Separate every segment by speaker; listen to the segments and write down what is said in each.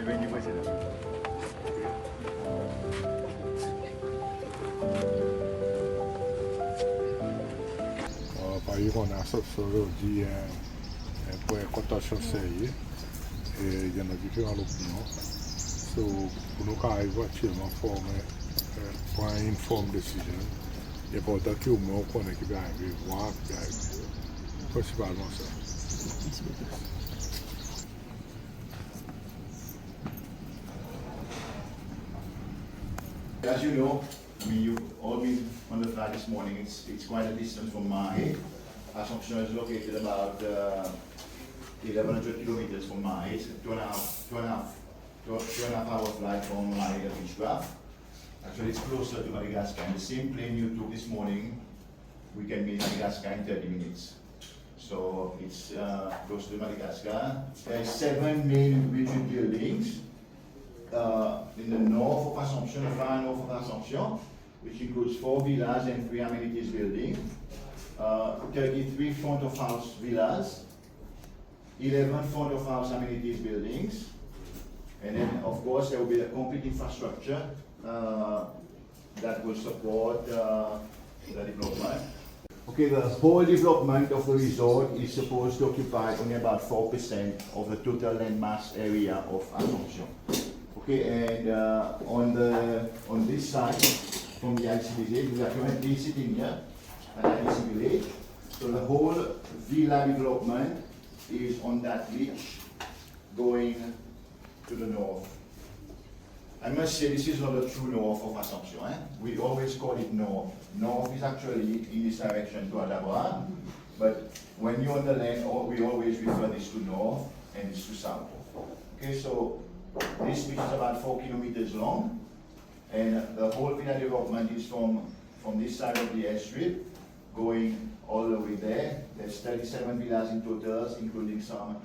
Speaker 1: Vizit Prezidan.
Speaker 2: Par yon kon Assompsyon di pou kontasyon serye yon a diferan l'opinyon. So, pou nou ka arrive actuellement forme pran yon forme decision. E portan ki ou mwen konen ki va arrive, vwar, ki va arrive. Principalement ça.
Speaker 1: As you know, I mean, you've all been on the flight this morning. It's quite a distance from Mahe. Assompsyon is located about 1,100 kilometers from Mahe. It's a two and a half hour flight from Mahe to Fishgraf. Actually, it's closer to Madagascar. And the same plane you took this morning, we can be in Madagascar in 30 minutes. So it's close to Madagascar. There are 7 main rigid buildings in the north of Assompsyon, the far north of Assompsyon, which includes 4 villas and 3 amenities buildings, 33 front of house villas, 11 front of house amenities buildings, and then of course there will be a complete infrastructure that will support the development. Okay, the whole development of the resort is supposed to occupy only about 4% of the total land mass area of Assompsyon. Okay, and on this side, from the ICBZ, we are currently sitting here at IDC Village. So the whole villa development is on that beach going to the north. I must say this is not the true north of Assompsyon. We always call it north. North is actually in this direction to Aldabra, but when you're on the land, we always refer this to north and this to south. Okay, so this beach is about 4 kilometers long, and the whole villa development is from this side of the airstrip going all the way there. There's 37 villas in total, including some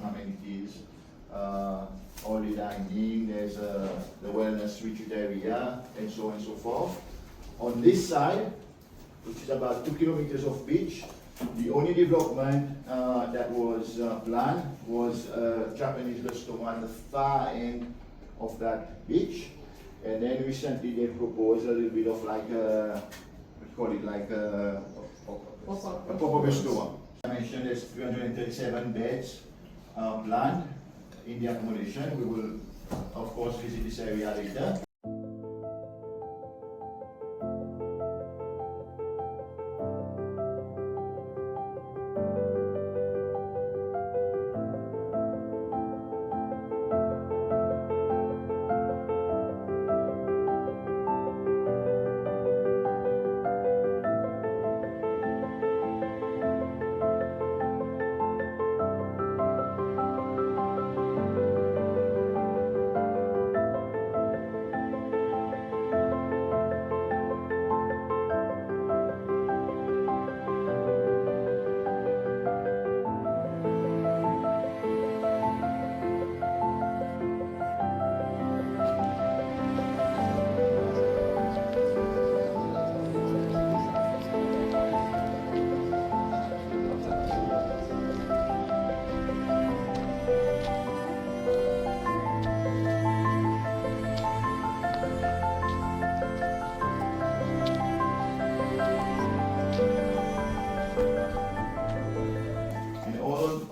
Speaker 1: amenities, all the dining, there's the wellness retreat area, and so on and so forth. On this side, which is about 2 kilometers of beach, the only development that was planned was a Japanese restaurant at the far end of that beach. And then recently they proposed a little bit of like a, we call it like a pop-up restaurant. I mentioned there's 337 beds planned in the accommodation. We will of course visit this area later.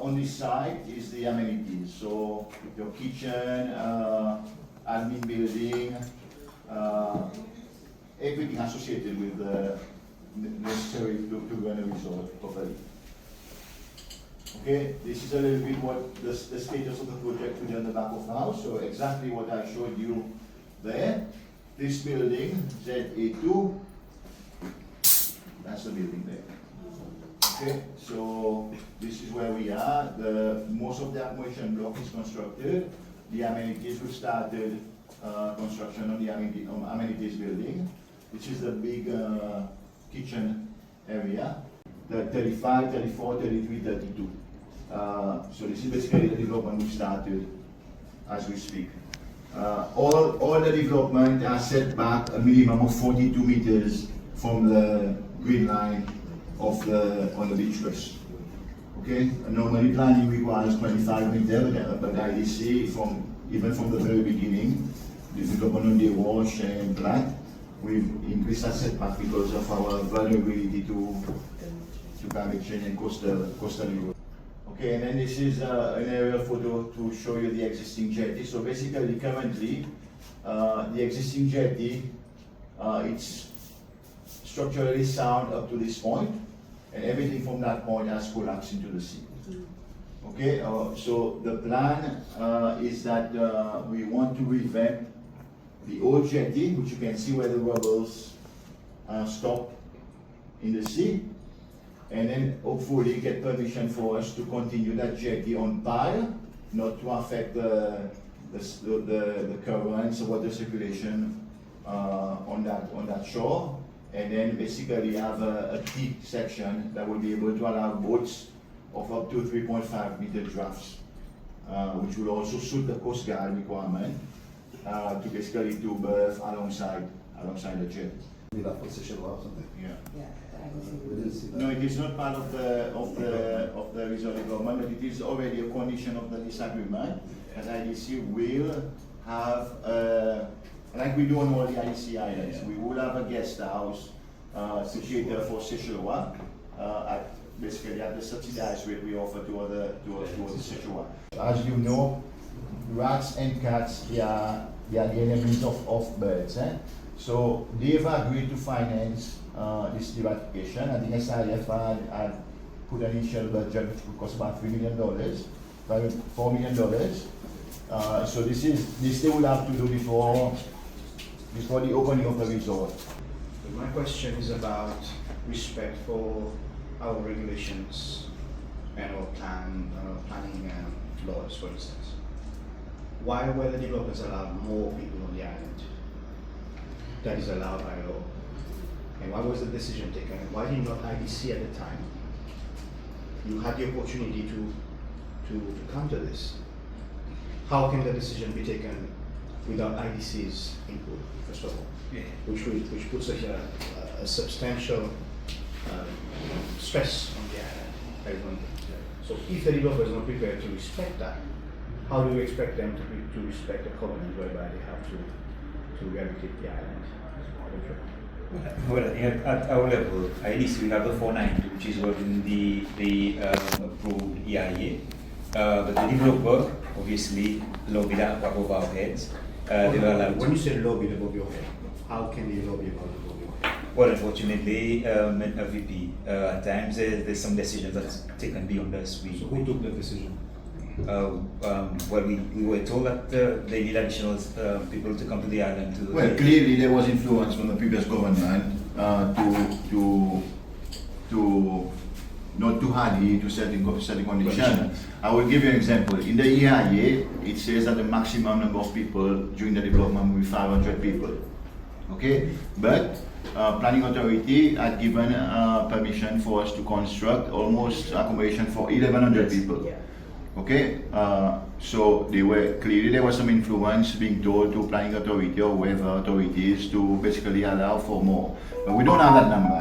Speaker 1: On this side is the amenities, so your kitchen, admin building, everything associated with the necessary to run a resort properly. Okay, this is a little bit what the status of the project today on the back of the house, so exactly what I showed you there. This building, ZA2, that's the building there. Okay, so this is where we are. Most of the accommodation block is constructed. The amenities, we started construction on the amenities building, which is the big kitchen area. The 35, 34, 33, 32. So this is basically the development we started as we speak. All the development are set back a minimum of 42 meters from the green line of on the beach crest. Okay, normally planning requires 25 meters, but IDC from even from the very beginning, the development on the wash and plant, we've increased our setback because of our vulnerability to climate change and coastal erosion. Okay, and then this is an aerial photo to show you the existing jetty. So basically, currently, the existing jetty, it's structurally sound up to this point, and everything from that point has collapsed into the sea. Okay, so the plan is that we want to revamp the old jetty, which you can see where the rubbles stop in the sea, and then hopefully get permission for us to continue that jetty on pile, not to affect the currents or water circulation on that shore, and then basically have a T section that will be able to allow boats of up to 3.5 meter drafts, which will also suit the Coast Guard requirement to basically do berth alongside the jet. Yeah. No, it is not part of the resort development, but it is already a condition of the lease agreement that IDC will have, like we do on all the IDC islands, we will have a guest house situated for Seychelles, basically at the subsidized rate we offer to other Seychelles. As you know, rats and cats, they are the enemies of birds. So they've agreed to finance this eradication. I think SIF had put an initial budget which would cost about $4 million. So this they will have to do before the opening of the resort.
Speaker 3: My question is about respect for our regulations and our planning laws, for instance. Why were the developers allowed more people on the island? That is allowed by law. And why was the decision taken? And why did not IDC at the time? You had the opportunity to counter this. How can the decision be taken without IDC's input, first of all? Yeah. Which puts a substantial stress on the island. So if the developer is not prepared to respect that, how do you expect them to respect a covenant whereby they have to rehabilitate the island?
Speaker 4: Well, at our level, IDC, we have the 490, which is within the approved EIA. But the developer, obviously, lobbied above our heads. They were allowed
Speaker 3: when you say lobbied above your head, how can they lobby above your head?
Speaker 4: Well, unfortunately, VP, at times there's some decisions that's taken beyond us.
Speaker 3: So who took the decision?
Speaker 4: Well, we were told that they need additional people to come to the island.
Speaker 1: Well, clearly there was influence from the previous government to not to adhere to certain conditions. I will give you an example. In the EIA, it says that the maximum number of people during the development will be 500 people. Okay, but planning authority had given permission for us to construct almost accommodation for 1,100 people.
Speaker 3: Yeah.
Speaker 1: Okay, so there was some influence being told to planning authority or weather authorities to basically allow for more. But we don't have that number.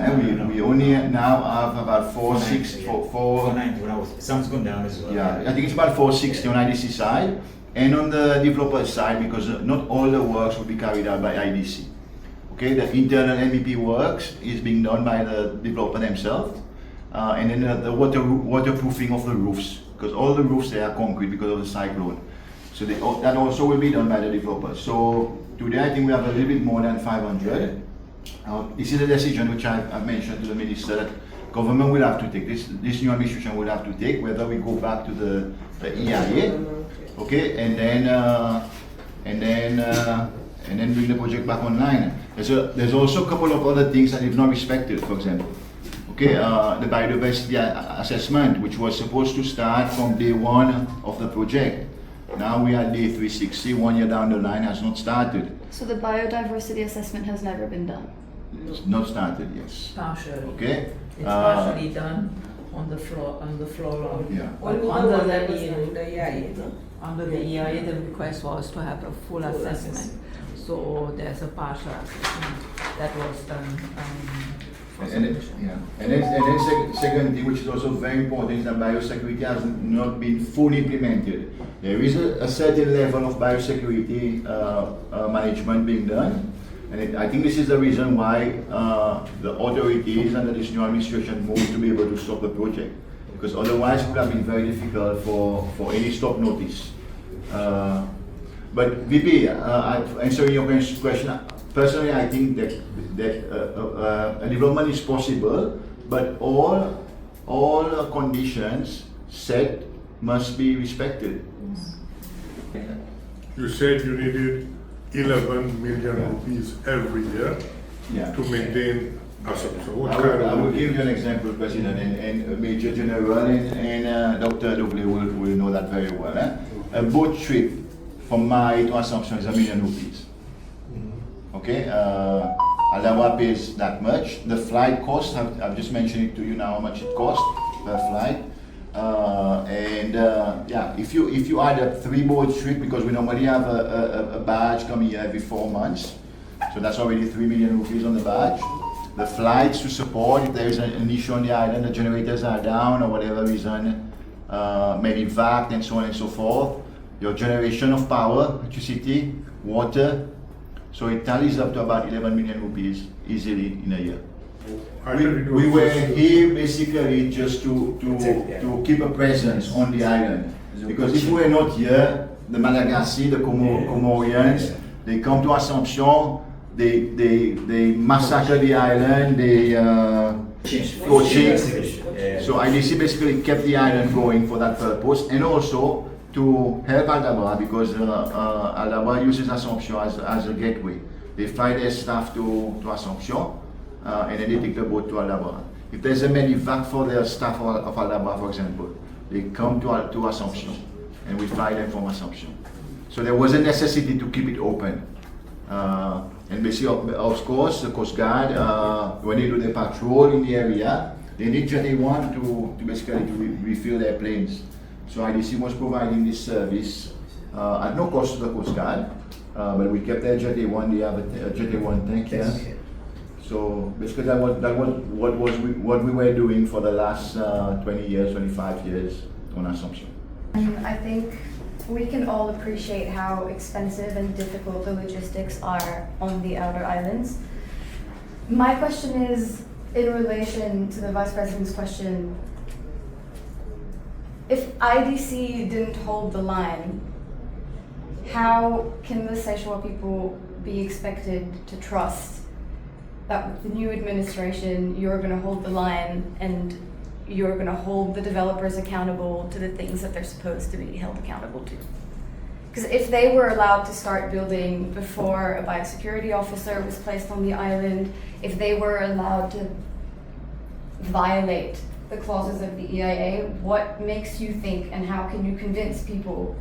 Speaker 1: We only now have about 490.
Speaker 4: Some's gone down as well.
Speaker 1: Yeah, I think it's about 460 on IDC side, and on the developer side, because not all the works will be carried out by IDC. Okay, the internal MEP works is being done by the developer themselves, and then the waterproofing of the roofs, because all the roofs there are concrete because of the cyclone. So that also will be done by the developer. So today I think we have a little bit more than 500. This is a decision which I've mentioned to the minister that government will have to take. This new administration will have to take, whether we go back to the EIA, okay, and then bring the project back online. There's also a couple of other things that is not respected, for example. Okay, the biodiversity assessment, which was supposed to start from day one of the project. Now we are day 360, 1 year down the line, has not started.
Speaker 5: So the biodiversity assessment has never been done?
Speaker 1: It's not started, yes.
Speaker 6: Partially.
Speaker 1: Okay?
Speaker 6: It's partially done on the floor level.
Speaker 1: Yeah.
Speaker 6: Under the EIA, the request was to have a full assessment. So there's a partial assessment that was done.
Speaker 1: And then second thing, which is also very important, is that biosecurity has not been fully implemented. There is a certain level of biosecurity management being done, and I think this is the reason why the authorities under this new administration moved to be able to stop the project, because otherwise it would have been very difficult for any stop notice. But VP, answering your question, personally I think that a development is possible, but all conditions set must be respected.
Speaker 2: You said you needed 11 million rupees every year to maintain Assompsyon. What kind
Speaker 1: I
Speaker 2: of
Speaker 1: will give you an example, President, and Major General and Dr. Dogley will know that very well. A boat trip from Mai to Assompsyon is ₹1 million. Okay, Aldabra pays that much. The flight cost, I've just mentioned it to you now how much it costs per flight. Yeah, if you add up 3 boat trips, because we normally have a badge coming here every 4 months, so that's already ₹3 million on the badge. The flights to support, if there is an issue on the island, the generators are down or whatever reason, maybe vac and so on and so forth. Your generation of power, electricity, water, so it tallies up to about ₹11 million easily in a year. We were here basically just to keep a presence on the island, because if we were not here, the Malagasy, the Comorians, they come to Assompsyon, they massacre the island, they throw chicks. So IDC basically kept the island going for that purpose, and also to help Aldabra, because Aldabra uses Assompsyon as a gateway. They fly their staff to Assompsyon, and then they take the boat to Aldabra. If there's a medevac for the staff of Aldabra, for example, they come to Assompsyon, and we fly them from Assompsyon. So there was a necessity to keep it open. And basically, of course, the Coast Guard, when they do their patrol in the area, they need Jetty 1 to basically refill their planes. So IDC was providing this service at no cost to the Coast Guard, but we kept their Jetty 1. They have a Jetty 1 tank here. So basically, that was what we were doing for the last 20 years, 25 years on Assompsyon.
Speaker 5: I think we can all appreciate how expensive and difficult the logistics are on the outer islands. My question is, in relation to the Vice President's question, if IDC didn't hold the line, how can the Seychelles people be expected to trust that with the new administration you're going to hold the line and you're going to hold the developers accountable to the things that they're supposed to be held accountable to? Because if they were allowed to start building before a biosecurity officer was placed on the island, if they were allowed to violate the clauses of the EIA, what makes you think and how can you convince people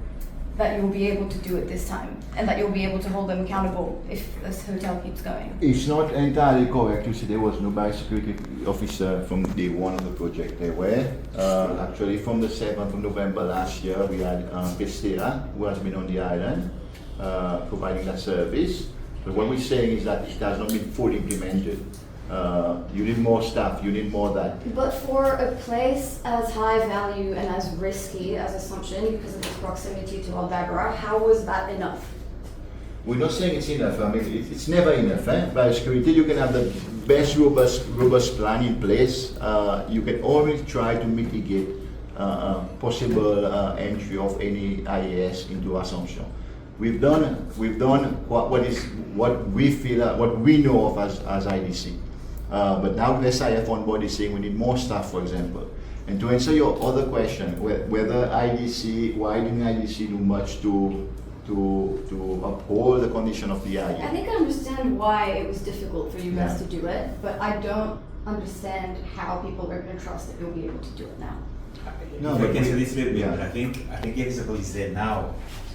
Speaker 5: that you'll be able to do it this time and that you'll be able to hold them accountable if this hotel keeps going?
Speaker 1: It's not entirely correct to say there was no biosecurity officer from day one of the project. There were. Actually, from the 7th of November last year, we had Pestera, who has been on the island, providing that service. But what we're saying is that it has not been fully implemented. You need more staff, you need more that.
Speaker 5: But for a place as high value and as risky as Assompsyon, because of its proximity to Aldabra, how was that enough?
Speaker 1: We're not saying it's enough. I mean, it's never enough. Biosecurity, you can have the best robust plan in place. You can always try to mitigate possible entry of any IAS into Assompsyon. We've done what we feel, what we know of as IDC. But now the SIF on board is saying we need more staff, for example. And to answer your other question, whether IDC, why didn't IDC do much to uphold the condition of the IA?
Speaker 5: I think I understand why it was difficult for you guys to do it, but I don't understand how people are going to trust that you'll be able to do it now.
Speaker 4: No, I can say this little bit. I think example is there now.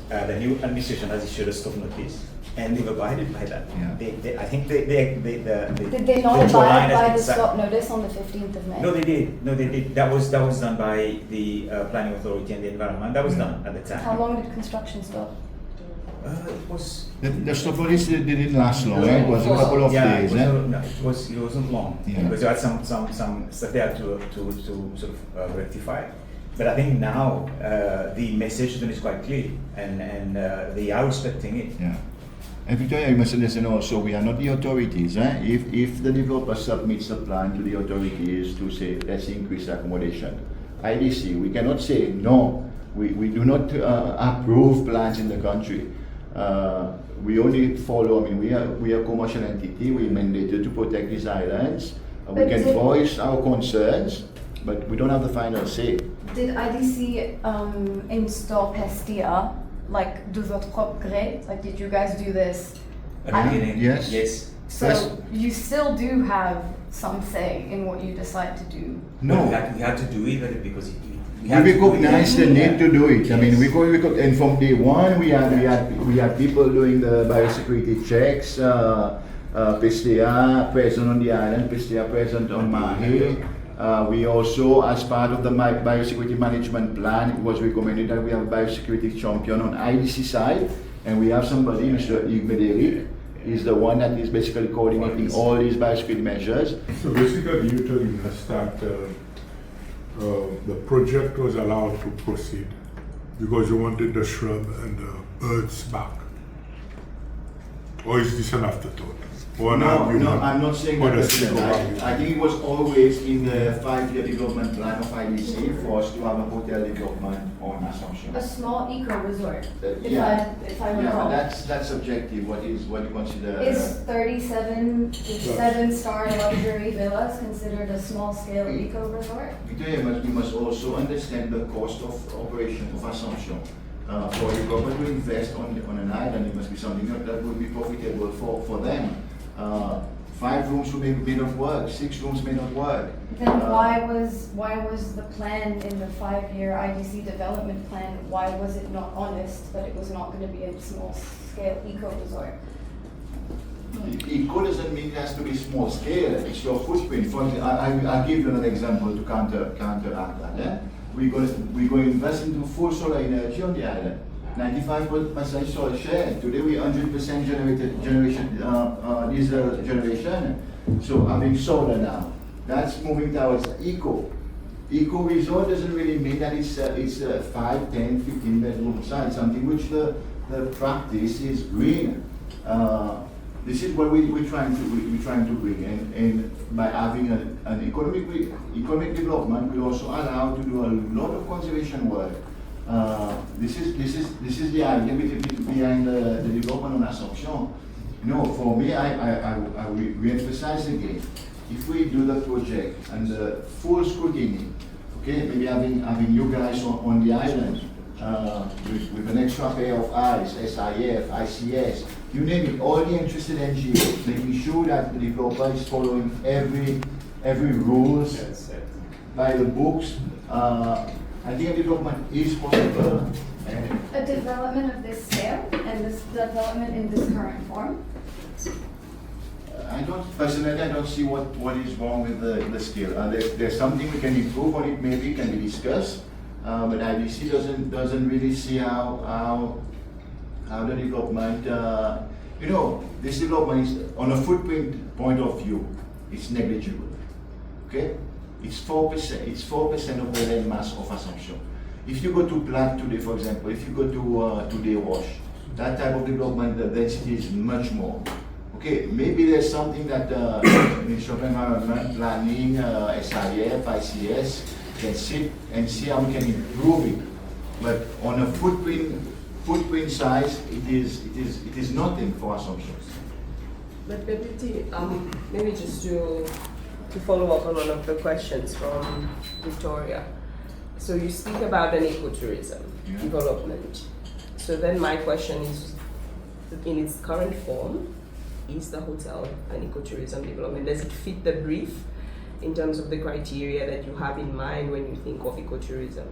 Speaker 4: The new administration has issued a stop notice, and they've abided by that.
Speaker 1: Yeah.
Speaker 4: I think they
Speaker 5: Did they not abide by the stop notice on the 15th of May?
Speaker 4: No, they did. No, they did. That was done by the planning authority and the environment. That was done at the time.
Speaker 5: How long did construction stop?
Speaker 4: It was.
Speaker 1: The stop notice didn't last long. It was a couple of days.
Speaker 4: No, it wasn't long,
Speaker 1: Yeah.
Speaker 4: because you had some stuff there to sort of rectify. But I think now the message to them is quite clear, and they are respecting it.
Speaker 1: Yeah. And Victoria, you must understand also, we are not the authorities. If the developer submits a plan to the authorities to say, let's increase accommodation, IDC, we cannot say no. We do not approve plans in the country. We only follow, I mean, we are a commercial entity, we're mandated to protect these islands. We can voice our concerns, but we don't have the final say.
Speaker 5: Did IDC install Pestia, like, de votre propre gré? Like, did you guys do this?
Speaker 1: Yes.
Speaker 4: Yes.
Speaker 5: So
Speaker 1: Yes.
Speaker 5: you still do have some say in what you decide to do.
Speaker 1: No.
Speaker 4: We had to do it because
Speaker 1: We recognize the need to do it. I mean,
Speaker 4: Yes.
Speaker 1: and from day one, we had people doing the biosecurity checks. Pestia present on the island, Pestia present on Mahe. We also, as part of the biosecurity management plan, it was recommended that we have a biosecurity champion on IDC side, and we have somebody, Mr. Yves is the one that is basically coordinating all these biosecurity measures.
Speaker 2: So basically, you're telling us that the project was allowed to proceed because you wanted the shrub and the birds back. Or is this an afterthought? Or
Speaker 1: No,
Speaker 2: you not
Speaker 1: I'm not saying
Speaker 2: for
Speaker 1: that.
Speaker 2: the sake of
Speaker 1: I
Speaker 2: argument?
Speaker 1: think it was always in the 5-year development plan of IDC for us to have a hotel development on Assompsyon.
Speaker 5: A small eco resort, if
Speaker 1: Yeah.
Speaker 5: I
Speaker 1: Yeah,
Speaker 5: recall.
Speaker 1: but that's subjective. What you consider?
Speaker 5: Is 7-star luxury villas considered a small scale eco resort?
Speaker 1: Victoria, we must also understand the cost of operation of Assompsyon. For a government to invest on an island, it must be something that would be profitable for them. 5 rooms may not work, 6 rooms may not work.
Speaker 5: Then why was the plan in the 5-year IDC development plan, why was it not honest that it was not going to be a small scale eco resort?
Speaker 1: Eco doesn't mean it has to be small scale, it's your footprint. For example, I'll give you another example to counteract that. We're going to invest into full solar energy on the island. 95% solar share. Today we 100% diesel generation. So having solar now, that's moving towards eco. Eco resort doesn't really mean that it's 5, 10, 15 bedroom size. Something which the practice is green. This is what we're trying to bring, and by having an economic development, we also allow to do a lot of conservation work. This is the idea behind the development on Assompsyon. For me, I re-emphasize again. If we do the project and the full scrutiny, okay, maybe having you guys on the island with an extra pair of eyes, SIF, ICS, you name it, all the interested NGOs, making sure that the developer is following every rules by the books. I think a development is possible.
Speaker 5: A development of this scale and this development in this current form?
Speaker 1: Personally, I don't see what is wrong with the scale. There's something we can improve on it, maybe can be discussed, but IDC doesn't really see how the development, this development is, on a footprint point of view, it's negligible, okay? It's 4%. It's 4% of the land mass of Assompsyon. If you go to Plat today, for example, if you go to Des Roches, that type of development, the density is much more. Okay, maybe there's something that Ministry of Environment, Planning, SIF, ICS can sit and see how we can improve it. But on a footprint size, it is nothing for Assompsyon.
Speaker 7: But Deputy, maybe just to follow up on one of the questions from Victoria. So you speak about an ecotourism development. So then my question is, in its current form, is the hotel an ecotourism development? Does it fit the brief in terms of the criteria that you have in mind when you think of ecotourism?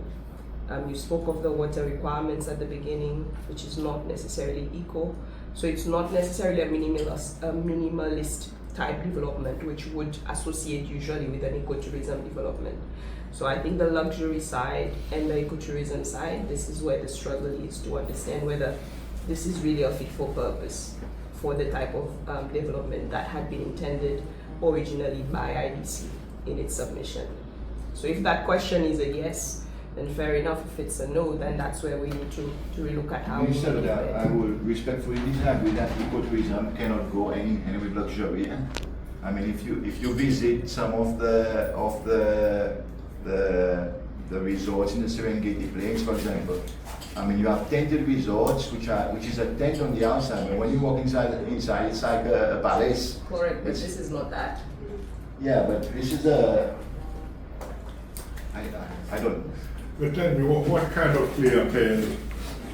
Speaker 7: You spoke of the water requirements at the beginning, which is not necessarily eco. So it's not necessarily a minimalist type development, which would associate usually with an ecotourism development. So I think the luxury side and the ecotourism side, this is where the struggle is to understand whether this is really a fit for purpose for the type of development that had been intended originally by IDC in its submission. So if that question is a yes, then fair enough. If it's a no, then that's where we need to relook at how we
Speaker 1: Instead of
Speaker 7: do
Speaker 1: that,
Speaker 7: it.
Speaker 1: I would respectfully disagree that ecotourism cannot go any with luxury. Eh? I mean, if you visit some of the resorts in the Serengeti Plains, for example, I mean, you have tented resorts which is a tent on the outside, but when you walk inside it's like a palace.
Speaker 7: Correct, but this is not that.
Speaker 1: Yeah, but this is I don't know.
Speaker 2: But tell me, what kind of clientele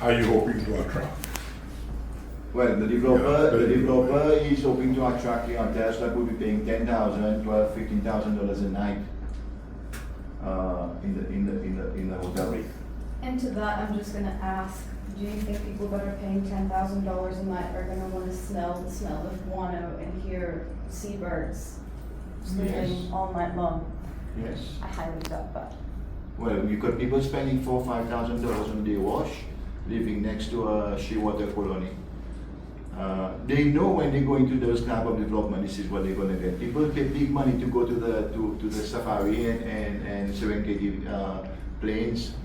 Speaker 2: are you hoping to attract?
Speaker 1: Well, the developer is hoping to attract clientele that would be paying $10,000, $12,000, $15,000 a night in the hotel.
Speaker 5: And to that, I'm just gonna ask, do you think people that are paying $10,000 a night are gonna wanna smell the smell of guano and hear seabirds sleeping
Speaker 1: Yes.
Speaker 5: all night long?
Speaker 1: Yes.
Speaker 5: I highly doubt that.
Speaker 1: Well, you got people spending $4,000 or $5,000 on a day wash, living next to a shearwater colony. They know when they go into those type of development, this is what they're going to get. People pay big money to go to the safari and Serengeti plains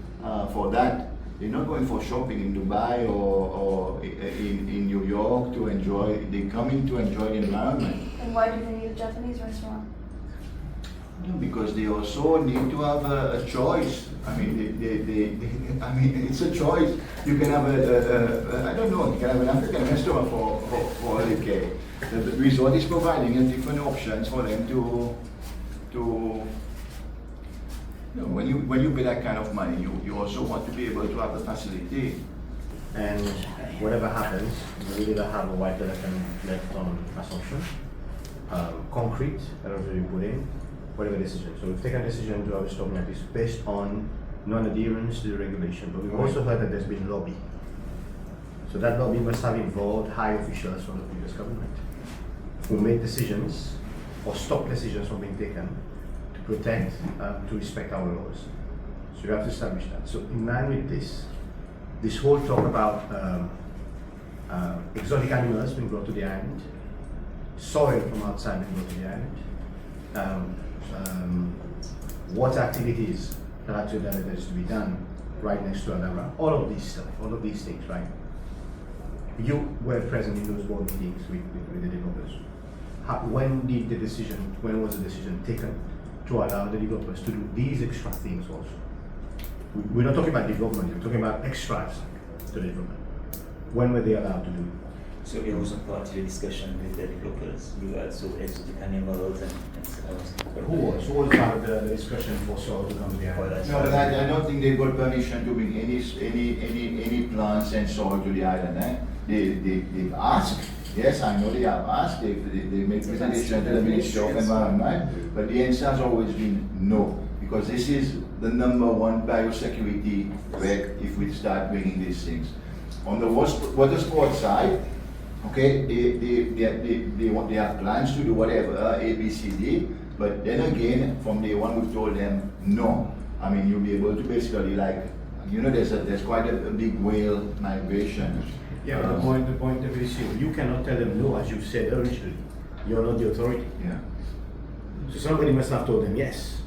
Speaker 1: for that. They're not going for shopping in Dubai or in New York to enjoy. They're coming to enjoy the environment.
Speaker 5: And why do they need a Japanese restaurant?
Speaker 1: Because they also need to have a choice. I mean, I mean, it's a choice. You can have I don't know, you can have an African restaurant for a decade. The resort is providing different options for them to you know, when you pay that kind of money, you also want to be able to have the facility.
Speaker 8: And whatever happens, we either have a white elephant left on Assompsyon, concrete, that was really put in, whatever decision. So we've taken a decision to have a stopping at this based on non-adherence to the regulation. But we've also heard that there's been lobby. So that lobby must have involved high officials from the previous government who made decisions or stopped decisions from being taken to protect, to respect our laws. So you have to establish that. So in line with this whole talk about exotic animals being brought to the island, soil from outside being brought to the island, water activities that are to be done right next to Aldabra, all of these stuff, all of these things, right? You were present in those board meetings with the developers. When was the decision taken to allow the developers to do these extra things also? We're not talking about development, we're talking about extras to the development. When were they allowed to do it?
Speaker 4: So it was a part of the discussion with the developers regarding so exotic animals and
Speaker 8: But who was part of the discussion for soil to come to the island?
Speaker 1: No, but I don't think they got permission to bring any plants and soil to the island. Eh? They've asked. Yes, I know they have asked. They made presentation to the Ministry of Environment, but the answer has always been no, because this is the #1 biosecurity threat if we start bringing these things. On the water sport side, okay, they have plans to do whatever, A, B, C, D, but then again, from day one, we've told them no. I mean, you'll be able to basically there's quite a big whale migration.
Speaker 8: Yeah, but the point of this is you cannot tell them no, as you said originally. You're not the authority.
Speaker 1: Yeah.
Speaker 8: So somebody must have told them yes.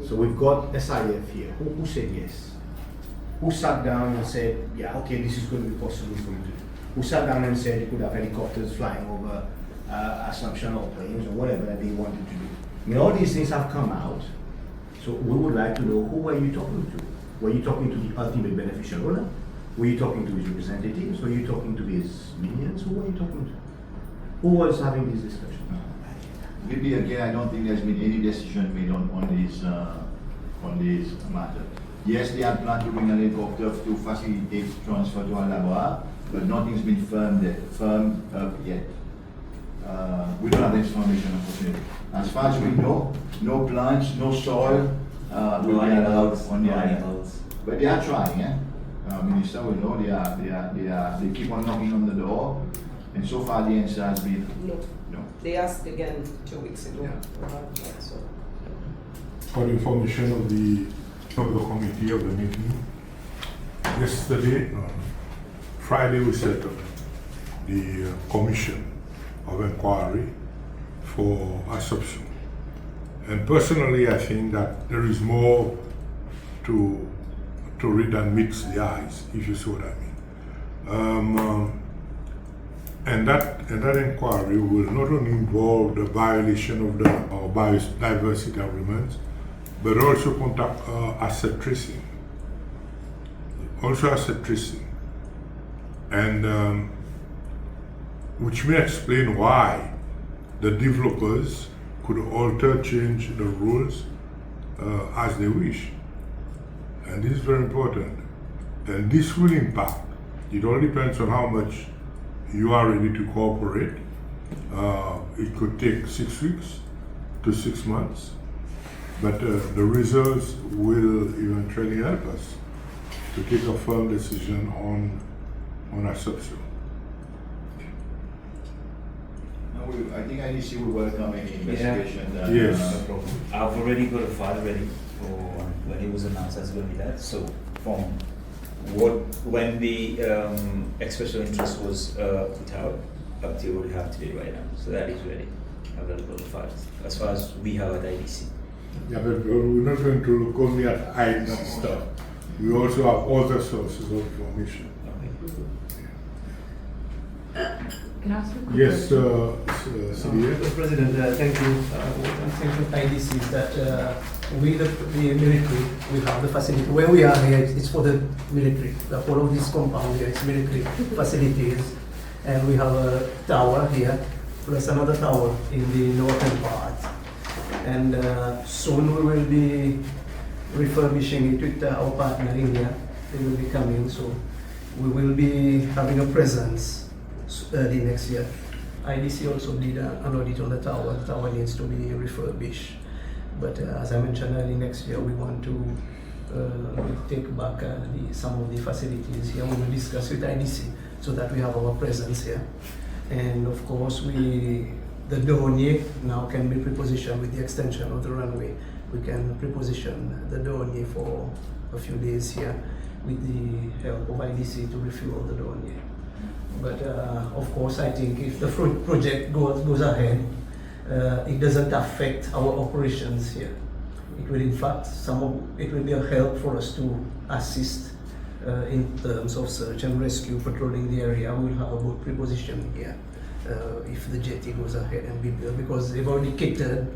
Speaker 8: So we've got SIF here. Who said yes? Who sat down and said, yeah, okay, this is going to be possible for you to do? Who sat down and said you could have helicopters flying over Assompsyon or planes or whatever that they wanted to do? I mean, all these things have come out. So we would like to know, who were you talking to? Were you talking to the ultimate beneficial owner? Were you talking to his representatives? Were you talking to his minions? Who were you talking to? Who was having this discussion?
Speaker 1: Maybe again, I don't think there's been any decision made on this matter. Yes, they had planned to bring a helicopter to facilitate transfer to Aldabra, but nothing's been firmed up yet. We don't have this information, unfortunately. As far as we know, no plants, no soil will be allowed on the island. But they are trying, eh? Minister will know they keep on knocking on the door, and so far the answer has been
Speaker 7: No.
Speaker 1: no.
Speaker 7: They asked again 2 weeks ago
Speaker 1: Yeah.
Speaker 7: about that, so.
Speaker 2: For the information of the committee of the meeting, yesterday, Friday, we set up the commission of inquiry for Assompsyon. And personally, I think that there is more to read and mix the eyes, if you see what I mean. And that inquiry will not only involve the violation of the biodiversity agreements, but also conduct asset tracing. Also asset tracing. And which may explain why the developers could alter, change the rules as they wish. And this is very important. And this will impact. It all depends on how much you are ready to cooperate. It could take 6 weeks to 6 months, but the results will eventually help us to take a firm decision on Assompsyon.
Speaker 1: I think IDC will welcome any investigation.
Speaker 4: Yeah.
Speaker 2: Yes.
Speaker 4: No problem. I've already got a file ready for when it was announced as going to be that. So from when the expression of interest was put out up to what we have today right now. So that is ready. Available files as far as we have at IDC.
Speaker 2: Yeah, but we're not going to look only at IDC stuff. We also have other sources of information.
Speaker 6: Can I ask you a quick
Speaker 2: Yes,
Speaker 6: question?
Speaker 2: Cyril.
Speaker 9: President, thank you. One thing with IDC is that we, the military, we have the facility. Where we are here, it's for the military. The whole of this compound here is military facilities. And we have a tower here, plus another tower in the northern part. And soon we will be refurbishing it with our partner India. They will be coming, so we will be having a presence early next year. IDC also did an audit on the tower. The tower needs to be refurbished. But as I mentioned early next year, we want to take back some of the facilities here. We will discuss with IDC so that we have our presence here. And of course, the douanier now can be prepositioned with the extension of the runway. We can preposition the douanier for a few days here with the help of IDC to refuel the douanier. But of course, I think if the project goes ahead, it doesn't affect our operations here. It will, in fact, it will be a help for us to assist in terms of search and rescue, patrolling the area. We'll have a boat preposition here if the jetty goes ahead and be built, because they've already catered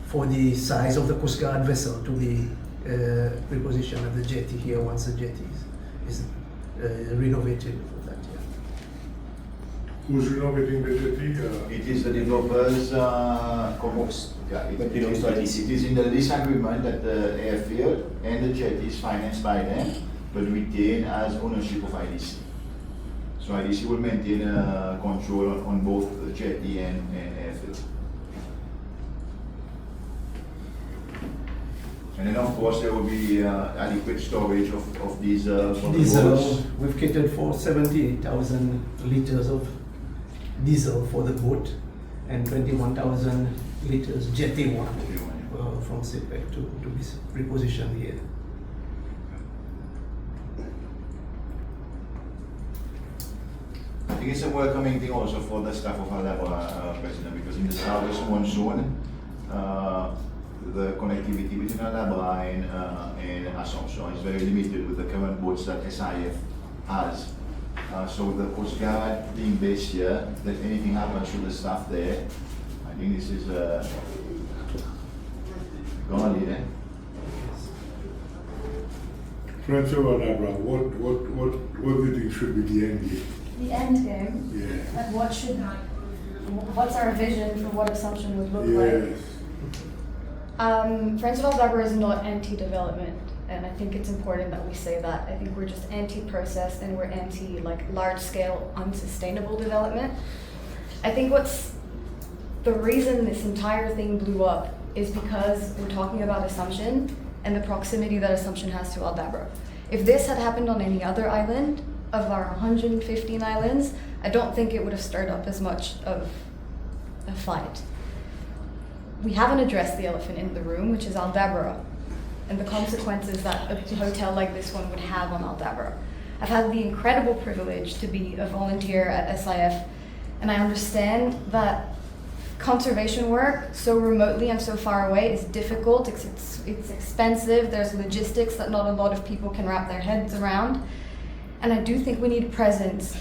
Speaker 9: for the size of the Coast Guard vessel to the preposition of the jetty here once the jetty is renovated for that.
Speaker 2: Who's renovating the jetty?
Speaker 1: It is the developers' complex. Yeah,
Speaker 4: But belongs to IDC.
Speaker 1: It is in the lease agreement that the airfield and the jetty is financed by them, but retained as ownership of IDC. So IDC will maintain control on both the jetty and airfield. And then of course there will be adequate storage of these
Speaker 9: Diesel, we've catered for 70,000 liters of diesel for the boat and 21,000 liters jetty one from CPEC to be repositioned here.
Speaker 1: I think it's a welcoming thing also for the staff of Aldabra, President, because in the southwest monsoon, the connectivity between Aldabra and Assompsyon is very limited with the current boats that SIF has. So the Coast Guard being based here, that anything happens to the staff there, I think this is gonna lead it.
Speaker 2: Freinds of Aldabra, what do you think should be the end game?
Speaker 5: The end game?
Speaker 2: Yeah.
Speaker 5: And what's our vision for what Assompsyon would look like?
Speaker 2: Yes.
Speaker 5: Freinds of Aldabra is not anti-development, and I think it's important that we say that. I think we're just anti-process and we're anti large-scale unsustainable development. I think the reason this entire thing blew up is because we're talking about Assompsyon and the proximity that Assompsyon has to Aldabra. If this had happened on any other island of our 115 islands, I don't think it would have stirred up as much of a fight. We haven't addressed the elephant in the room, which is Aldabra, and the consequences that a hotel like this one would have on Aldabra. I've had the incredible privilege to be a volunteer at SIF, and I understand that conservation work so remotely and so far away is difficult. It's expensive. There's logistics that not a lot of people can wrap their heads around. And I do think we need presence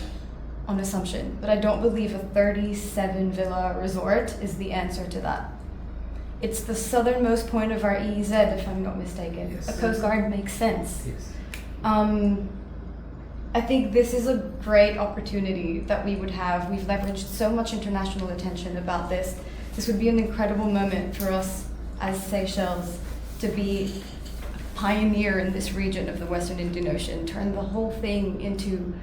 Speaker 5: on Assompsyon, but I don't believe a 37 villa resort is the answer to that. It's the southernmost point of our EEZ, if I'm not mistaken.
Speaker 9: Yes.
Speaker 5: A Coast Guard makes sense.
Speaker 9: Yes.
Speaker 5: I think this is a great opportunity that we would have. We've leveraged so much international attention about this. This would be an incredible moment for us as Seychelles to be a pioneer in this region of the Western Indian Ocean, turn the whole thing into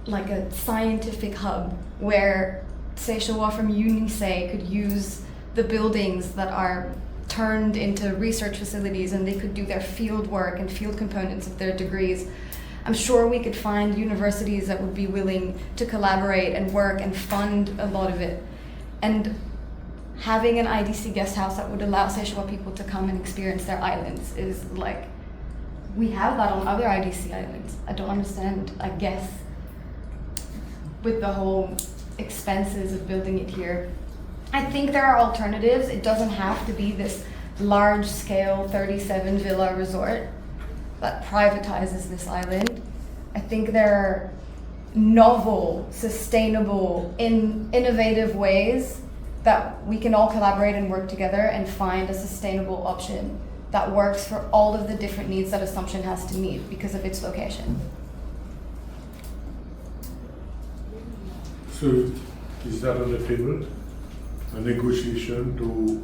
Speaker 5: like a scientific hub where Seychelles from UNICEF could use the buildings that are turned into research facilities, and they could do their field work and field components of their degrees. I'm sure we could find universities that would be willing to collaborate and work and fund a lot of it. And having an IDC guest house that would allow Seychelles people to come and experience their islands is like, we have that on other IDC islands. I don't understand, I guess, with the whole expenses of building it here. I think there are alternatives. It doesn't have to be this large-scale 37 villa resort that privatizes this island. I think there are novel, sustainable, innovative ways that we can all collaborate and work together and find a sustainable option that works for all of the different needs that Assompsyon has to meet because of its location.
Speaker 2: So, is that on the table? A negotiation to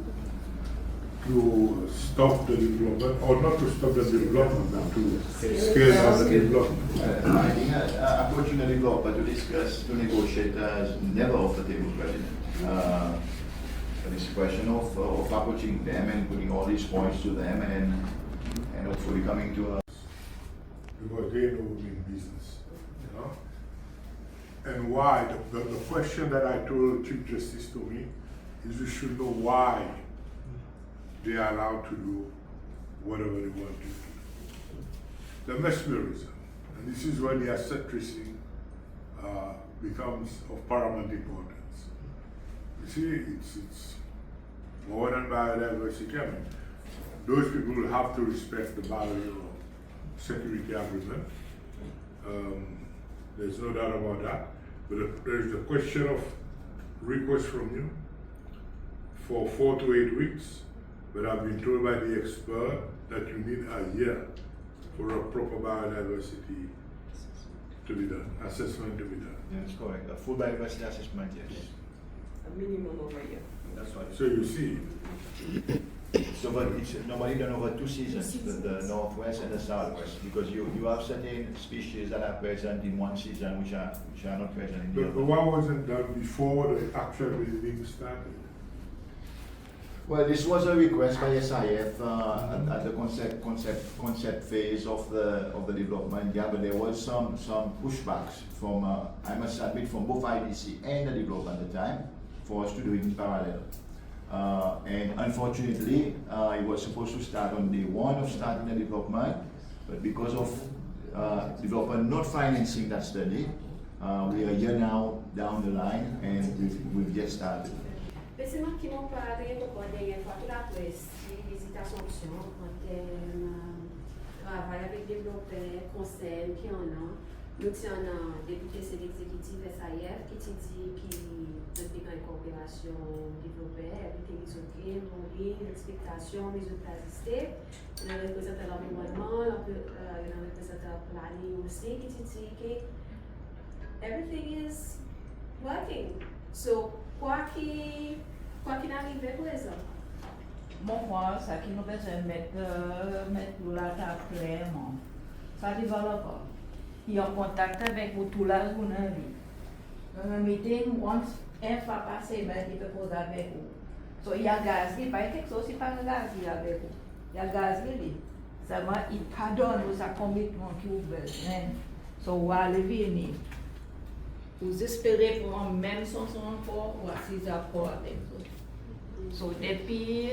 Speaker 2: stop the development, or not to stop the development, but to scale down the development?
Speaker 1: I think approaching the developer to discuss, to negotiate is never off the table, President. But it's a question of approaching them and putting all these points to them and hopefully coming to a...
Speaker 2: Because they know we mean business, you know? And why? The question that I told Chief Justice to me is we should know why they are allowed to do whatever they want to do. There must be a reason. And this is where the asset tracing becomes of paramount importance. You see, it's more than biodiversity. I mean, those people have to respect the security agreement. There's no doubt about that. But there's the question of request from you for 4 to 8 weeks. But I've been told by the expert that you need a year for a proper biodiversity to be done, assessment to be done.
Speaker 1: That's correct. A full biodiversity assessment, yes.
Speaker 7: A minimum of a year.
Speaker 1: That's right.
Speaker 2: So you see,
Speaker 1: So, but it's normally done over 2 seasons, the northwest and the southwest, because you have certain species that are present in one season which are not present in the
Speaker 2: but
Speaker 1: other.
Speaker 2: why wasn't done before the actual building started?
Speaker 1: Well, this was a request by SIF at the concept phase of the development. Yeah, but there was some pushbacks from I must admit from both IDC and the developer at the time for us to do it in parallel. And unfortunately, it was supposed to start on day 1 of starting the development, but because of developer not financing that study, we are a year now down the line and we've just started.
Speaker 10: Laissez-moi qui m'ont parlé pour la dernière fois tout la presse, visite Assompsyon, en termes travail avec développeurs, conseils, puis on a, nous avons un député c'est l'exécutif SIF qui te dit qu'il implique une coopération développeur, everything is okay, money, l'expectation, mais je peux assister. Il y a un représentant de l'environnement, il y a un représentant de planning aussi qui te dit que everything is working. So, quoi qu'il arrive, par exemple.
Speaker 6: Bon, moi, ça qui nous besoin de mettre la table clairement. Ça développe. Il est en contact avec vous tout la journée. Un meeting, once, un fois passé, ben, il peut poser avec vous. So, il y a gaz, il n'y a pas quelque chose, il n'y a pas de gaz avec vous. Il y a gaz, seulement, il pardonne vous sa commitment qui vous besoin. So, vous allez venir. Vous espérez pour un même son encore ou assis d'accord avec vous. So, depuis,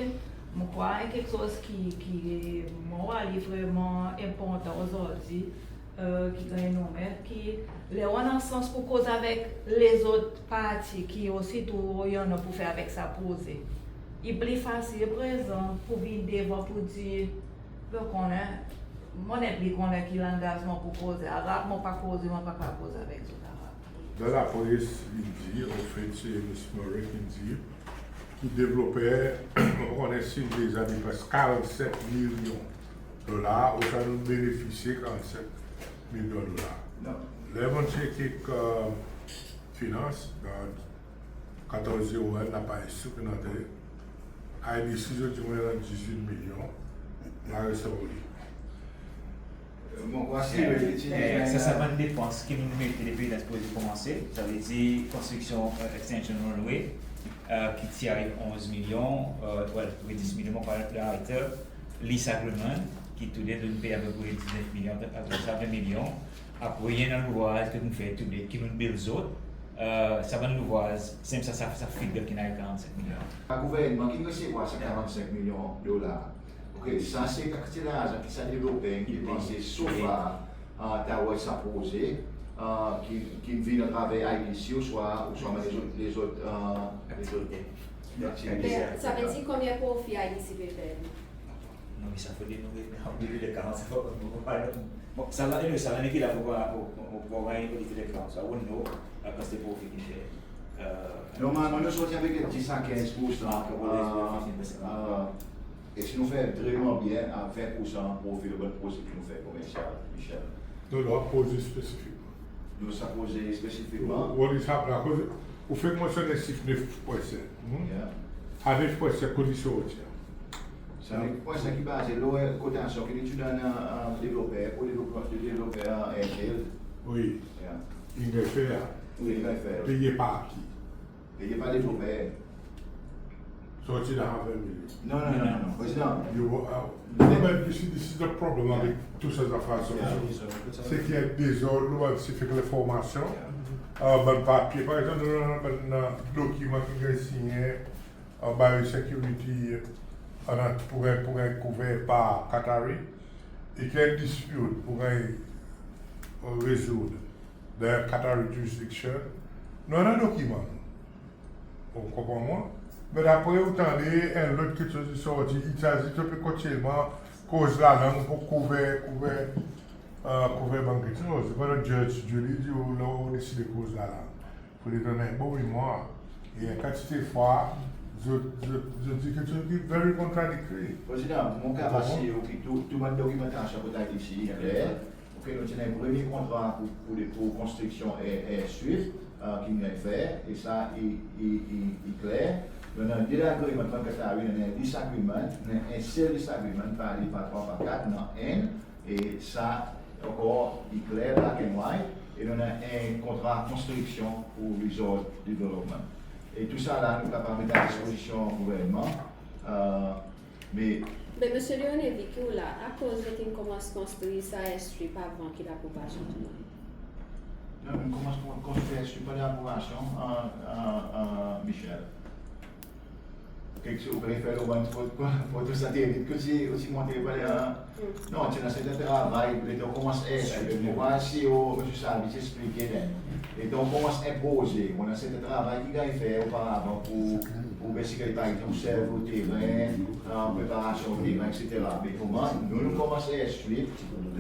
Speaker 6: je crois que quelque chose qui est vraiment important aujourd'hui, qui gagne nos maires, qui les ont en sens pour causer avec les autres parties qui aussi tout y en a pour faire avec sa posée. Il est plus facile présent pour venir devant pour dire qu'on a mon éplique qu'on a qui l'engagement pour causer arabe, moi pas causer, moi pas causer avec les autres arabes.
Speaker 2: Dans la police, il dit, en fait, c'est M. Murray qui dit, qui développait, on estime des années presque 47 millions de dollars, où ça nous bénéficie 47 millions de dollars. Les montiers qui financent, dans 1401, n'a pas supplémentaire, a une décision de 18 millions, la recevoir.
Speaker 4: Ça va une dépense qui nous met les pays d'exposé commencer. Ça veut dire construction extension runway qui tire 11 millions, 10 millions par l'arrêteur. Lease agreement qui tout les donne payer avec 19 millions, après ça 20 millions. Après il y a un louage que nous fait tout les qui nous build autres. Ça va nous voir, ça figure qui n'a 47 millions.
Speaker 1: Le gouvernement qui reçoit 45 millions de dollars. Ok, ça c'est quelque chose qui s'est développé, qui est sauf à sa posée, qui vient à travers IDC, soit les autres activités.
Speaker 10: Ça veut dire combien de profit IDC peut faire?
Speaker 4: Non, mais ça faut dire nous les 40, ça va être le salaire qui est là pour avoir une politique de classe. Ça on know parce que c'est profit qui fait.
Speaker 1: Normalement, nous sommes avec 10 à 15%. Et si nous faisons vraiment bien, à 20% profit de votre projet que nous faisons commercial, Michel.
Speaker 2: Nous devons poser spécifiquement.
Speaker 1: Nous sommes posés spécifiquement.
Speaker 2: Vous faites mentionner le chiffre 9%. À 9% condition haute.
Speaker 1: C'est un point qui base la cotation que tu donnes à un développeur pour développer un RTL.
Speaker 2: Oui. Il va faire.
Speaker 1: Oui, il va faire.
Speaker 2: Payé par qui?
Speaker 1: Payé par développeur.
Speaker 2: Sorti dans 20 millions.
Speaker 1: Non. Président.
Speaker 2: This is the problem avec toutes ces affaires. C'est qu'il y a des ordres, c'est fait que les formations, bon papier, par exemple, un document qui est signé en biosecurity pour être couvert par Qatari et qu'il y a une dispute pour résoudre dans Qatari jurisdiction. Nous avons un document. Vous comprenez? Mais d'après, vous entendez l'autre quelque chose qui sorti, il s'agit de continuellement cause la langue pour couvrir banque de choses. Quand le judge dit, on décide de cause la langue. Il faut lui donner un bon mémoire. Et quand c'était fois, je dis quelque chose qui est very contradictory.
Speaker 1: Président, mon cas passé, tout ma documentation pour ici, nous avons un premier contrat pour construction et suite qui nous a fait, et ça est clair. Nous avons un délagrément en tant que ça, un disagreement, un seul disagreement par 3 par 4, non N, et ça encore est clair, black and white, et nous avons un contrat de construction pour les autres développements. Et tout ça là, nous sommes capables de mettre à disposition du gouvernement. Mais
Speaker 10: M. Léon est vécu là, à cause de qu'il commence à construire sa strip avant qu'il a l'approbation.
Speaker 1: Non, on commence à construire, je ne suis pas l'approbation, Michel. Quelque chose que faire pour tout ça, que si aussi monter par là. Non, c'est un travail, on commence à voir si M. Salvi s'expliquer. Et donc on commence à imposer. On a ce travail qui a fait auparavant pour vérifier par exemple le terrain, préparation du terrain, etc. Mais comment nous commençons à expliquer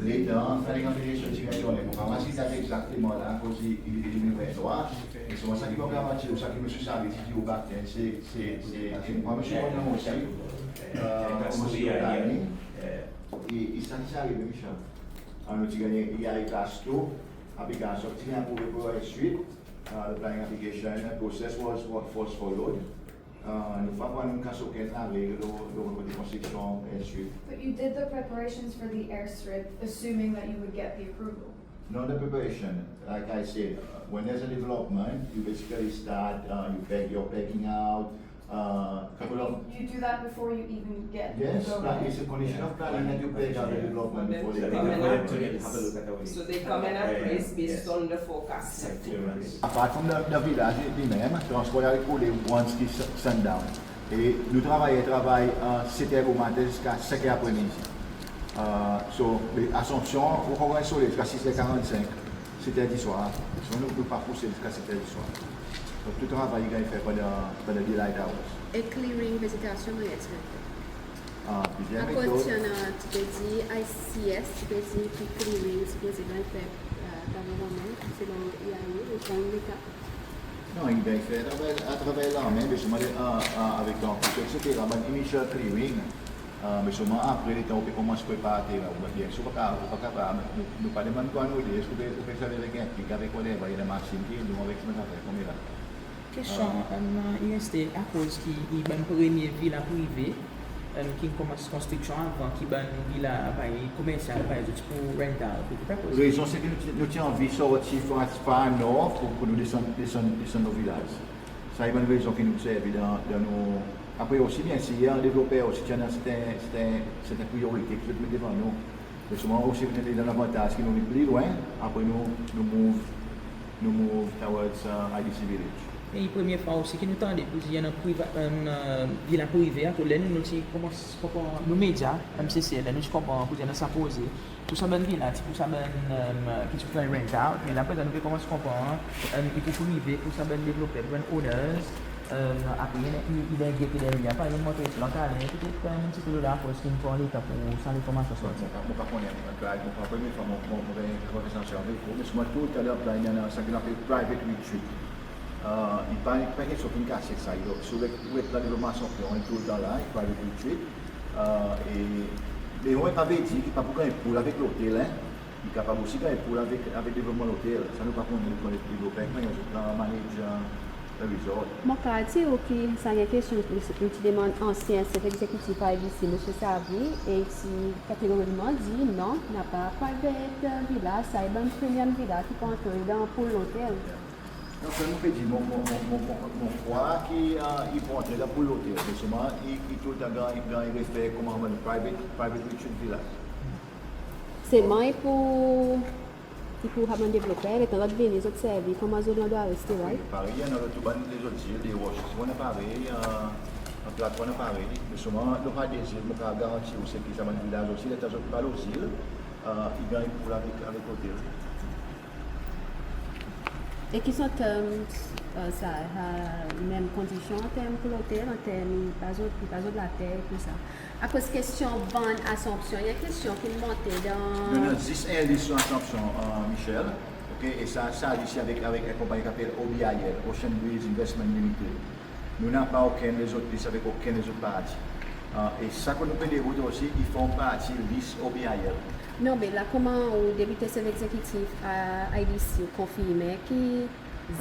Speaker 1: les temps, faire les compétitions dimensionnelles. On va voir si c'est exactement là, quand il est 2023. Et c'est ça qui va garantir, ça que M. Salvi dit au bac, c'est moi, M. Bonnelame aussi, et ça qui arrive, Michel. On a gagné, il y a les castos, application, qui a approuvé pour la suite, the planning application process was followed. Nous avons un cas auquel avec le construction et suite.
Speaker 5: But you did the preparations for the airstrip, assuming that you would get the approval.
Speaker 1: Not the preparation, like I said, when there's a development, you basically start, you're packing out,
Speaker 5: You do that before you even get
Speaker 1: yes,
Speaker 5: the
Speaker 1: it's a condition of planning that you pack out the development before they
Speaker 7: So they come and appraise based on the forecast.
Speaker 1: Apart from the village lui-même, transport avec les once qui sundown. Et nous travaillons 7h au matin jusqu'à 5h après-midi. So, Assompsyon, on va sur jusqu'à 6h45, 7h du soir. On ne peut pas pousser jusqu'à 7h du soir. Donc, tout le travail qu'il fait pendant les light hours.
Speaker 10: Et clearing visitation de l'expecté.
Speaker 1: Plusieurs
Speaker 10: À
Speaker 1: méthodes.
Speaker 10: question, tu peux dire ICS, tu peux dire que clearing, tu peux dire fait Lanvironnman, c'est dans l'IAE, ou dans l'État.
Speaker 1: Non, il va faire à travers l'armée, mais je avec l'enquête, etc. Mais initial clearing, mais seulement après, les temps, on commence à préparer, bien sûr, nous pas demander quoi nous dire, est-ce que vous faites ça avec un pic, avec quoi, il y a des machines qui nous avec ce affaire, comme là.
Speaker 11: Question, il reste à cause qu'il y a une première villa privée qui commence construction avant qu'il y a une villa commerciale par exemple pour rental.
Speaker 1: La raison c'est que nous avons envie de sortir par nord pour nous descendre nos villages. Ça c'est une raison qui nous sert dans nos... Après aussi bien si il y a un développeur aussi, c'est une priorité que nous mettons devant nous. Mais souvent aussi dans l'avantage qui nous met plus loin, après nous move towards IDC Village.
Speaker 11: Et la première fois aussi que nous tendons, il y a une villa privée, nous médias, MCC, nous comprenons que nous sommes posés, pour ça une villa, pour ça qui se fait rent out, mais après nous commençons à comprendre, il faut privé, pour ça développer, pour owners, après il y a des derrière, par exemple, local, peut-être un petit peu de la force qui nous faut aller pour ça l'information sortir.
Speaker 1: Je ne sais pas comment la première fois mon représentant avec vous, mais je tout à l'heure, il y a ce qu'on appelle private retreat. Il parle pas que sur une casse ça, il sur le développement Assompsyon, il tout dans là, il parle de suite. Et on n'est pas dit qu'il n'est pas pour gagner pour avec l'hôtel, il est capable aussi de gagner pour avec le développement de l'hôtel. Ça nous pas pour nous développer, mais on manage le resort.
Speaker 10: Mon cas, c'est OK, ça y a question que tu demandes ancien chef exécutif à IDC, M. Savry, et qui catégoriquement dit non, n'a pas private villa, ça est une première villa qui peut entrer dans pour l'hôtel.
Speaker 1: Donc, je nous fais dire, mon frère qui peut entrer pour l'hôtel, mais seulement, il tout le temps il fait comment on dit private retreat villa.
Speaker 10: C'est moi pour avoir un développeur, et dans l'autre venir, les autres services, comme Amazon doit rester, right?
Speaker 1: Pareil, il y a les autres îles, les roches, on est pareil, un plateau on est pareil, mais seulement, le pas des îles, je peux garantir aussi qu'ils ont un village aussi, les autres pas aux îles, ils gagnent pour avec l'hôtel.
Speaker 10: Et qui sont ça, même condition en termes pour l'hôtel, en termes pas de la terre, tout ça. À cause question bonne Assompsyon, il y a une question qui montait dans...
Speaker 1: Nous avons 10 éditions Assompsyon, Michel, okay? Et ça ici avec akonpayen qui s'appelle OBIL, Ocean Breeze Investment Limited. Nous n'avons pas aucun des autres listes avec aucun des autres parties. Et ça que nous pouvons dérouler aussi, ils font partie de liste OBIL.
Speaker 10: Non, mais là, comment le député chef exécutif à IDC confirmé qu'il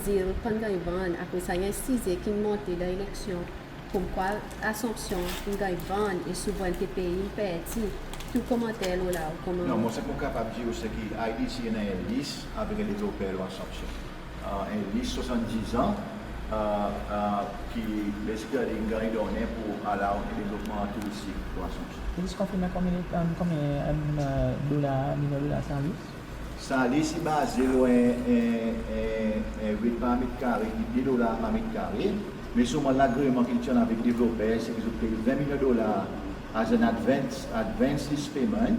Speaker 10: dit pendant une bande, après ça, il y a un 6 qui monte dans l'élection, comme quoi Assompsyon, une bande et souveraineté pays, une partie, tout commentaire là, comment...
Speaker 1: Non, moi, ce que je suis capable de dire, c'est que IDC est une liste avec les développeurs de Assompsyon. Une liste 70 ans, qui basically est donnée pour allow le développement touristique pour Assompsyon.
Speaker 11: Eles confirmam combien $, sans liste?
Speaker 1: Sa liste est basée sur 8 par mètre carré, $10 par mètre carré, mais seulement l'agrément qu'ils tiennent avec les développeurs, c'est qu'ils ont payé $20 millions as an advance lease payment,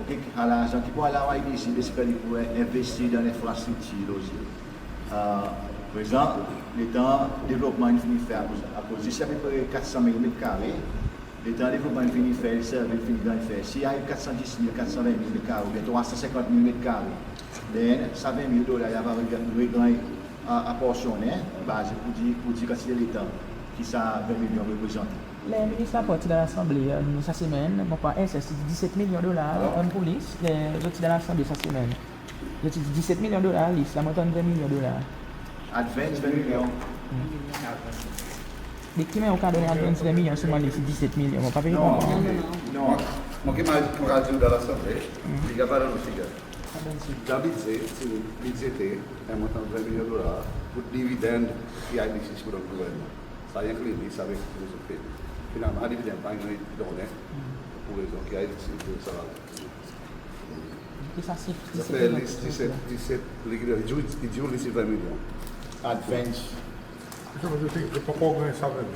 Speaker 1: okay, à l'argent qui peut aller à IDC, basically pour investir dans l'infrastructure aussi. Par exemple, l'état développement il finit faire à cause d'ici à peu près 400 000 mètres carrés. L'état développement il finit faire, le service finit faire. S'il y a 410 000, 420 000 mètres carrés, ou bien 350 000 mètres carrés, then ça $20 millions, il y a à portionner, basé pour dire que c'est l'État qui ça 20 millions représente.
Speaker 11: Le ministre Laporte de l'Assemblée, cette semaine, c'est $17 millions en police, les autres de l'Assemblée cette semaine. Je dis $17 millions, liste, la montant $20 millions.
Speaker 1: Advance 20 millions.
Speaker 11: Mais qui m'a encore donné advance 20 millions, seulement les 17 millions, on va pas payer
Speaker 1: Non,
Speaker 11: pour
Speaker 1: non.
Speaker 12: Mo che mai radio dalla Assemblée, il gavare non si chiama.
Speaker 11: ça.
Speaker 12: Già BZT è montato $20 millions per dividend che hai deciso per il governo. Sai anche lì, sai che fino a dividend vai noi donne, oppure che hai deciso per il salario.
Speaker 11: Et ça, c'est
Speaker 12: Ça fait 17 liquides, il joue les $20 millions.
Speaker 1: Advance.
Speaker 2: Je peux pas organiser ça avec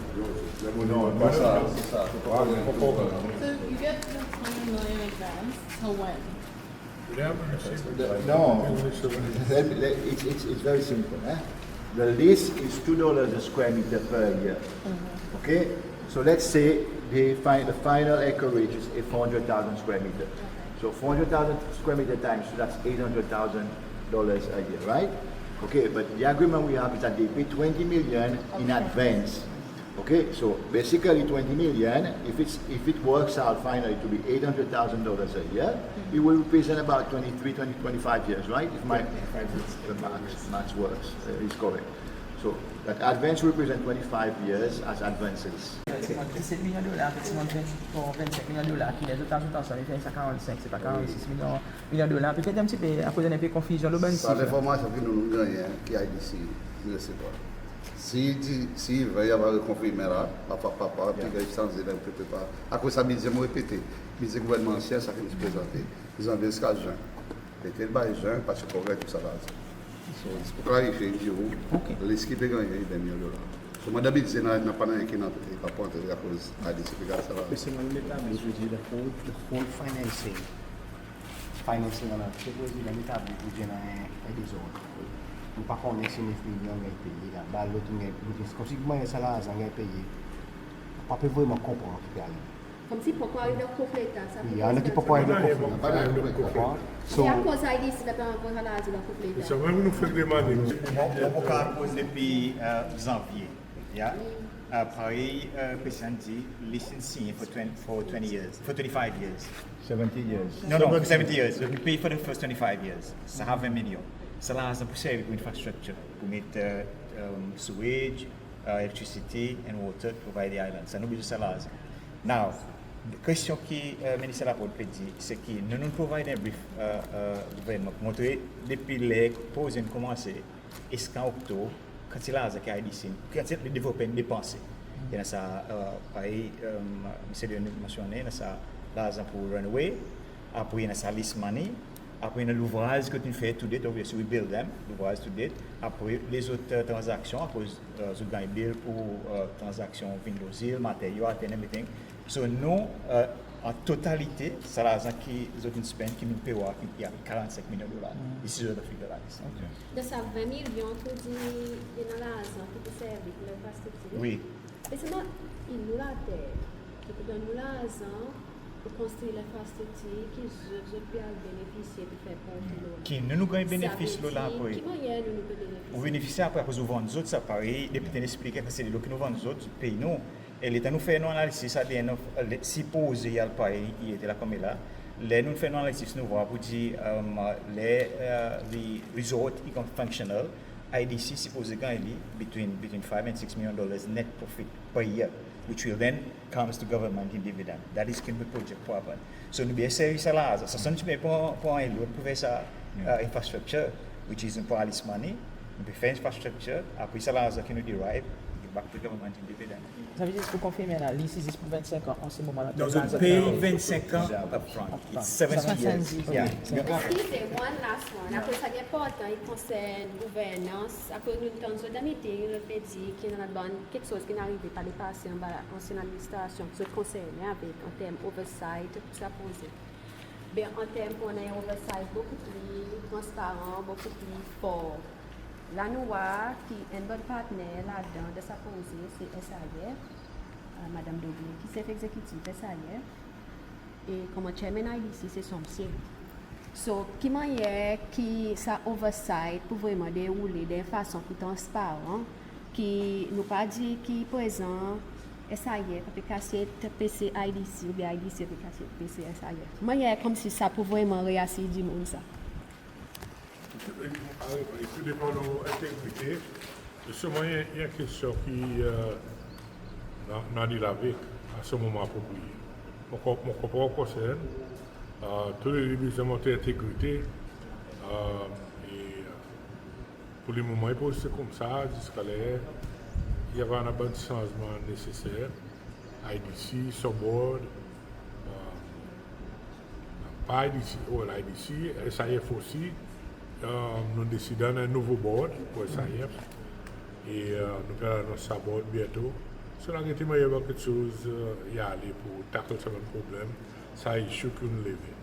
Speaker 2: nous.
Speaker 1: Non,
Speaker 12: pas ça, c'est ça.
Speaker 2: Je peux pas organiser.
Speaker 13: So you get the 20 million advance, till when?
Speaker 1: No, it's very simple. The lease is $2 a square meter per year. Okay, so let's say the final acreage is 400,000 square meter. So 400,000 square meter times, so that's $800,000 a year, right? Okay, but the agreement we have is that they pay 20 million in advance. Okay, so basically 20 million, if it works out finally to be $800,000 a year, it will represent about 25 years, right? If the math works, is correct. So that advance will represent 25 years as advances.
Speaker 11: C'est $37 millions, effectivement, pour $25 millions, qui les autres ajoutent ensemble, ils font ça 45, c'est pas 46 millions de dollars. Peut-être un petit peu, à cause d'un peu de confusion, le bon
Speaker 12: Ça, l'information que nous gagnons, qui a ici, je ne sais pas. Si va y avoir confirmé là, papa, puis il s'en dit, pas. À cause de ça, je vais répéter. Le gouvernement ancien, ça fait nous présenter. Ils ont dit jusqu'à juin. C'était le bail juin, parce que tout ça là. C'est pour clarifier, l'équipe est gagnée $10 millions. So, madame dit, n'a pas n'a qui n'a pas pointé à cause de la discipline.
Speaker 8: Monsieur l'État, je veux dire, the whole financing on a président l'État pour générer des zones. Nous pas connaître si nous millions de pays là, bah l'autre comme si moi ça là ça payer. Pas peut vraiment comprendre qui aller.
Speaker 10: Comme si pourquoi arriver au conflit ça.
Speaker 8: Il y en a qui pourquoi arriver au conflit.
Speaker 10: So, à cause de ça, c'est pas encore là dans le conflit.
Speaker 2: Ça va nous faire demander.
Speaker 4: Mon cas pose depuis janvier. Yeah. Paris, Prezidan dit, licensing for 20 years, for 25 years.
Speaker 1: 70 years.
Speaker 4: No, 70 years. We pay for the first 25 years. Ça have $1 million. Ça là, c'est pour servir pour infrastructure, pour mettre sewage, electricity and water to provide the island. Ça nous besoin ça là. Now, la question que le ministre Laporte peut dire, c'est que nous nous providons un brief gouvernement pour montrer depuis les pauses ont commencé, est-ce qu'en octobre, quand il a qui a dit, quand il développe une dépense, il y a ça, pareil, monsieur le mentionné, il y a ça l'argent pour runway, après il y a ça list money, après il y a l'ouvrage que tu fais to date, obviously we build them, l'ouvrage to date, après les autres transactions, à cause de gain bill pour transactions Windows, matériaux, and everything. So nous, en totalité, c'est l'argent qui nous spend, qui nous paye, qui a $45 millions. Ici, je dois faire là.
Speaker 10: De ça, 20 millions pour dire dans l'argent pour servir pour l'infrastructure.
Speaker 4: Oui.
Speaker 10: Et c'est moi, il nous l'a terre. Qui peut donner l'argent pour construire l'infrastructure qui je peux bénéficier de faire porter l'eau.
Speaker 4: Qui nous gagne bénéfice là pour
Speaker 10: qui moyen nous peut bénéficier.
Speaker 4: Vous bénéficiez après parce que vous vendez les autres, ça pareil, depuis que expliqué que c'est l'eau qui nous vendent les autres, pays nous. Et l'État nous fait une analyse, ça dit, si posé, il y a le pays, il était là comme il est là. Nous faisons une analyse, nous voyons pour dire les resorts qui sont fonctionnels, IDC supposé gagner between $5 and $6 million net profit per year, which will then comes to government in dividend. That is the project problem. So nous bien sérieux ça là, ça sonne tu pour un lot pour faire ça infrastructure, which is pour this money, nous faire infrastructure, après ça là qui nous derive back to government in dividend.
Speaker 11: Ça veut dire pour confirmer la liste existe pour 25 ans en ce moment-là.
Speaker 4: Donc on paye 25 ans upfront. It's 70 years. Yeah.
Speaker 10: Si c'est one last one, après ça est important, il concerne gouvernance, après nous avons un meeting, le fait dire qu'il y a quelque chose qui n'arrive pas à dépasser en ancienne administration, ce concerne avec en termes oversight, tout ça posé. Bien, en termes qu'on a un oversight beaucoup plus transparent, beaucoup plus fort. La noire, qui est un bon partenaire là-dedans de sa posée, c'est SAIF, Madame Dogley, qui est chef exécutif SAIF, et comme chairman IDC, c'est Assompsyon. So, qui manière qui ça oversight pour vraiment dérouler de façon plus transparente, qui nous pas dit qui présent SAIF, peut casser PC IDC ou bien IDC peut casser PC SAIF. Manière comme si ça pour vraiment réassurer du monde ça.
Speaker 2: Tout dépend de l'intégrité. Seulement, il y a une question qui n'a dit avec à ce moment approprié. Mon propre concerne, tous les débuts de monter l'intégrité, et pour le moment, il pose comme ça, jusqu'à l'air, il y avait un bon changement nécessaire. IDC, Subboard, pas IDC, l'IDC, SAIF aussi. Nous décidons d'un nouveau board pour SAIF. et nous allons savoir bientôt. So, là, il y a quelque chose à aller pour tacler ce problème, ça issue que nous levons.